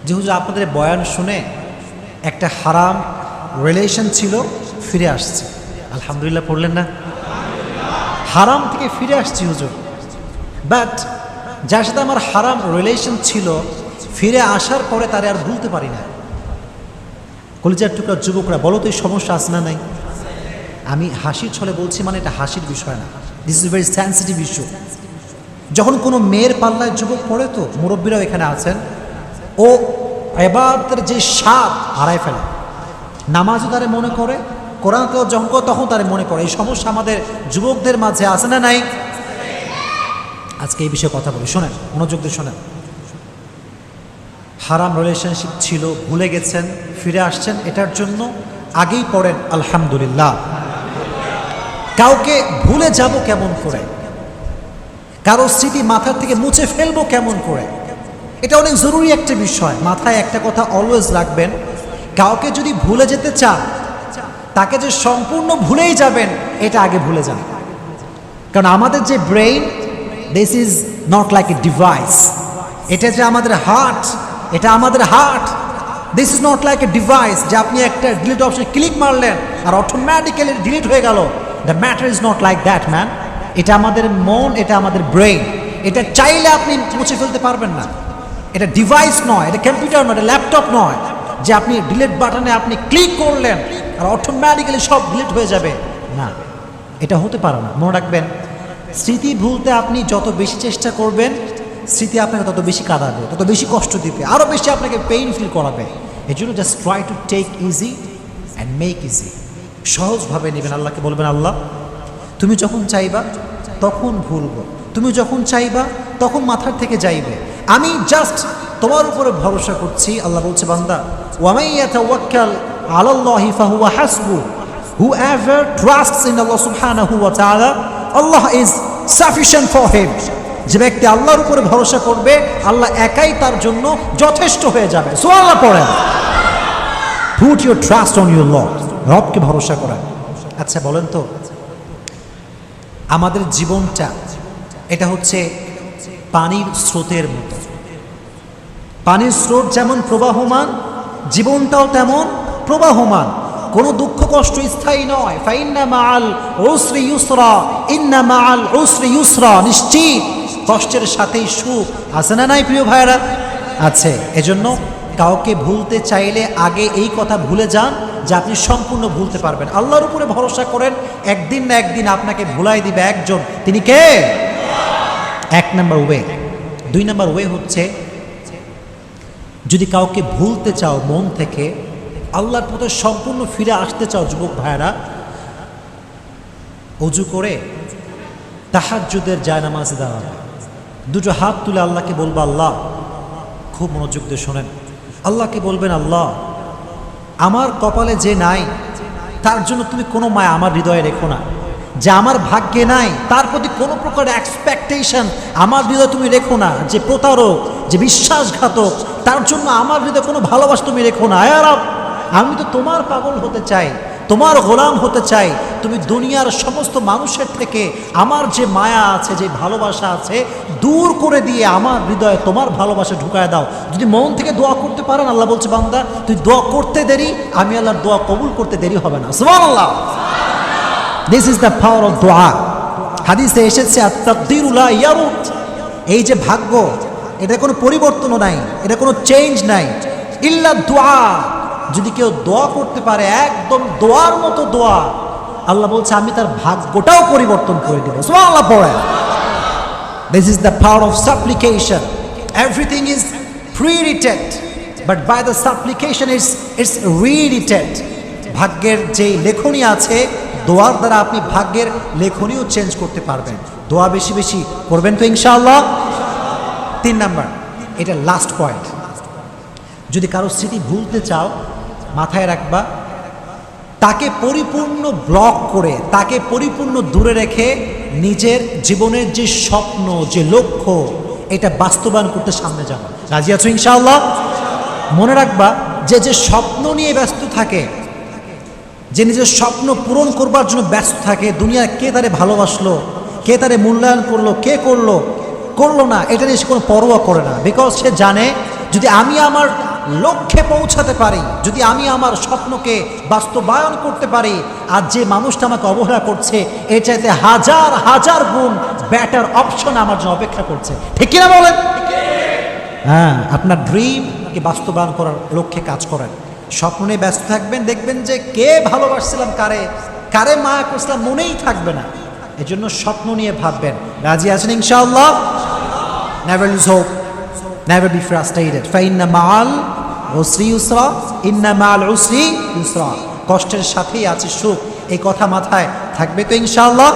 যে হুজুর আপনাদের বয়ান শুনে একটা হারাম রিলেশন ছিল, ফিরে আসছে। আলহামদুলিল্লাহ পড়লেন না? হারাম থেকে ফিরে আসছি হুজুর, বাট যার সাথে আমার হারাম রিলেশন ছিল ফিরে আসার পরে তারে আর ভুলতে পারি না। কলিজার টুকরা যুবকরা বলো তো এই সমস্যা আছে না নাই? আমি হাসির ছলে বলছি, মানে এটা হাসির বিষয় না, this is very sensitive issue. যখন কোনো মেয়ের পাল্লায় যুবক পড়ে, তো মুরব্বীরাও এখানে আছেন, ও ইবাদতের যে স্বাদ হারায় ফেলে। নামাজও তারে মনে করে, কোরআন তেলাওয়াত যখন করে তখন তারে মনে করে। এই সমস্যা আমাদের যুবকদের মাঝে আছে না নাই? আজকে এই বিষয়ে কথা বলি, শোনেন, মনোযোগ দিয়ে শোনেন। হারাম রিলেশনশিপ ছিল, ভুলে গেছেন, ফিরে আসছেন, এটার জন্য আগেই পড়েন আলহামদুলিল্লাহ। কাউকে ভুলে যাব কেমন করে, কারো স্মৃতি মাথার থেকে মুছে ফেলবো কেমন করে, এটা অনেক জরুরি একটা বিষয়। মাথায় একটা কথা অলওয়েজ রাখবেন, কাউকে যদি ভুলে যেতে চান, তাকে যে সম্পূর্ণ ভুলেই যাবেন এটা আগে ভুলে যান। কারণ আমাদের যে brain, this is not like a device. এটা যে আমাদের হার্ট, এটা আমাদের heart, this is not like a device যে আপনি একটা ডিলিট অপশন ক্লিক মারলেন আর অটোমেটিক্যালি ডিলিট হয়ে গেল। The matter is not like that man. এটা আমাদের মন, এটা আমাদের ব্রেইন, এটা চাইলে আপনি মুছে ফেলতে পারবেন না। এটা ডিভাইস নয়, এটা কম্পিউটার নয়, এটা ল্যাপটপ নয় যে আপনি ডিলিট বাটনে আপনি ক্লিক করলেন আর অটোমেটিক্যালি সব ডিলিট হয়ে যাবে, না, এটা হতে পারে না। মনে রাখবেন, স্মৃতি ভুলতে আপনি যত বেশি চেষ্টা করবেন, স্মৃতি আপনাকে তত বেশি কাঁদাবে, তত বেশি কষ্ট দিবে, আরও বেশি আপনাকে পেইন ফিল করাবে। এই জন্য just try to take easy and make easy. সহজভাবে নেবেন। আল্লাহকে বলবেন, আল্লাহ তুমি যখন চাইবা তখন ভুলবো, তুমি যখন চাইবা তখন মাথার থেকে যাইবে, আমি জাস্ট তোমার উপরে ভরসা করছি। আল্লাহ বলছে, বান্দা ওয়ামাই ইয়াতাওয়াক্কাল আলাল্লাহি ফাহুয়া হাসবু, whoever trusts in Allah subhanahu wa ta'ala, Allah is sufficient for him। যে ব্যক্তি আল্লাহর উপরে ভরসা করবে, আল্লাহ একাই তার জন্য যথেষ্ট হয়ে যাবে। সুবহানাল্লাহ পড়েন। Put your trust on your Lord, রবকে ভরসা করেন। আচ্ছা বলেন তো, আমাদের জীবনটা এটা হচ্ছে পানির স্রোতের মতো। পানির স্রোত যেমন প্রবাহমান, জীবনটাও তেমন প্রবাহমান। কোনো দুঃখ কষ্ট স্থায়ী নয়। ফাইন্না মাআল উসরি ইউসরা, ইন্না মাআল উসরি ইউসরা। নিশ্চিত কষ্টের সাথেই সুখ আছে না নাই প্রিয় ভাইরা? আছে। এজন্য কাউকে ভুলতে চাইলে আগে এই কথা ভুলে যান যে আপনি সম্পূর্ণ ভুলতে পারবেন। আল্লাহর উপরে ভরসা করেন, একদিন না একদিন আপনাকে ভুলাই দিবে একজন, তিনি কে? এক নাম্বার ওয়ে। দুই নাম্বার ওয়ে হচ্ছে, যদি কাউকে ভুলতে চাও মন থেকে, আল্লাহর পথে সম্পূর্ণ ফিরে আসতে চাও যুবক ভাইরা, ওযু করে তাহাজ্জুদের জায়নামাজে দাঁড়াবে, দুটো হাত তুলে আল্লাহকে বলবা, আল্লাহ, খুব মনোযোগ দিয়ে শোনেন, আল্লাহকে বলবেন, আল্লাহ আমার কপালে যে নাই তার জন্য তুমি কোনো মায়া আমার হৃদয়ে রেখো না, যে আমার ভাগ্যে নাই তার প্রতি কোনো প্রকার এক্সপেকটেশন আমার হৃদয়ে তুমি রেখো না, যে প্রতারক, যে বিশ্বাসঘাতক, তার জন্য আমার হৃদয়ে কোনো ভালোবাসা তুমি রেখো না। আয় রব, আমি তো তোমার পাগল হতে চাই, তোমার গোলাম হতে চাই। তুমি দুনিয়ার সমস্ত মানুষের থেকে আমার যে মায়া আছে, যে ভালোবাসা আছে, দূর করে দিয়ে আমার হৃদয়ে তোমার ভালোবাসা ঢুকায় দাও। যদি মন থেকে দোয়া করতে পারেন, আল্লাহ বলছে, বান্দা তুই দোয়া করতে দেরি, আমি আল্লাহর দোয়া কবুল করতে দেরি হবে না। সুবহানাল্লাহ। This is the power of দোয়া। হাদিসে এসেছে, আত-তাকদীরু লা ইয়ারুদ, এই যে ভাগ্য, এটা কোনো পরিবর্তনও নাই, এটা কোনো চেঞ্জ নাই, ইল্লা দোয়া। যদি কেউ দোয়া করতে পারে একদম দোয়ার মতো দোয়া, আল্লাহ বলছে আমি তার ভাগ্যটাও পরিবর্তন করে দেব। সুবহানাল্লাহ পড়ে। This is the power of supplication. Everything is prewritten, but by the supplication it's rewritten. ভাগ্যের যে লেখনী আছে, দোয়ার দ্বারা আপনি ভাগ্যের লেখনীও চেঞ্জ করতে পারবেন। দোয়া বেশি বেশি করবেন তো ইনশাআল্লাহ। 3 নাম্বার, এটা লাস্ট পয়েন্ট, যদি কারো স্মৃতি ভুলতে চাও, মাথায় রাখবা, তাকে পরিপূর্ণ ব্লক করে, তাকে পরিপূর্ণ দূরে রেখে নিজের জীবনের যে স্বপ্ন, যে লক্ষ্য, এটা বাস্তবায়ন করতে সামনে যাও। রাজি আছো ইনশাআল্লাহ? মনে রাখবা, যে স্বপ্ন নিয়ে ব্যস্ত থাকে, যে নিজের স্বপ্ন পূরণ করবার জন্য ব্যস্ত থাকে, দুনিয়ার কে তারে ভালোবাসলো, কে তারে মূল্যায়ন করলো, কে করলো না, এটা নিয়ে সে কোনো পরোয়া করে না। বিকজ সে জানে, যদি আমি আমার লক্ষ্যে পৌঁছাতে পারি, যদি আমি আমার স্বপ্নকে বাস্তবায়ন করতে পারি, আর যে মানুষটা আমাকে অবহেলা করছে এর চাইতে হাজার হাজার গুণ বেটার অপশন আমার জন্য অপেক্ষা করছে। ঠিক কিনা বলেন? হ্যাঁ, আপনার ড্রিমকে বাস্তবায়ন করার লক্ষ্যে কাজ করেন, স্বপ্ন নিয়ে ব্যস্ত থাকবেন, দেখবেন যে কে ভালোবাসছিলাম, কারে কারে মায়া করছিলাম মনেই থাকবে না। এজন্য স্বপ্ন নিয়ে ভাববেন। রাজি আছেন ইনশাআল্লাহ? Never lose hope, never be frustrated. فإن مع العسر يسرا إن مع العسر يسرا। কষ্টের সাথেই আছে সুখ, এই কথা মাথায় থাকবে তো ইনশাআল্লাহ?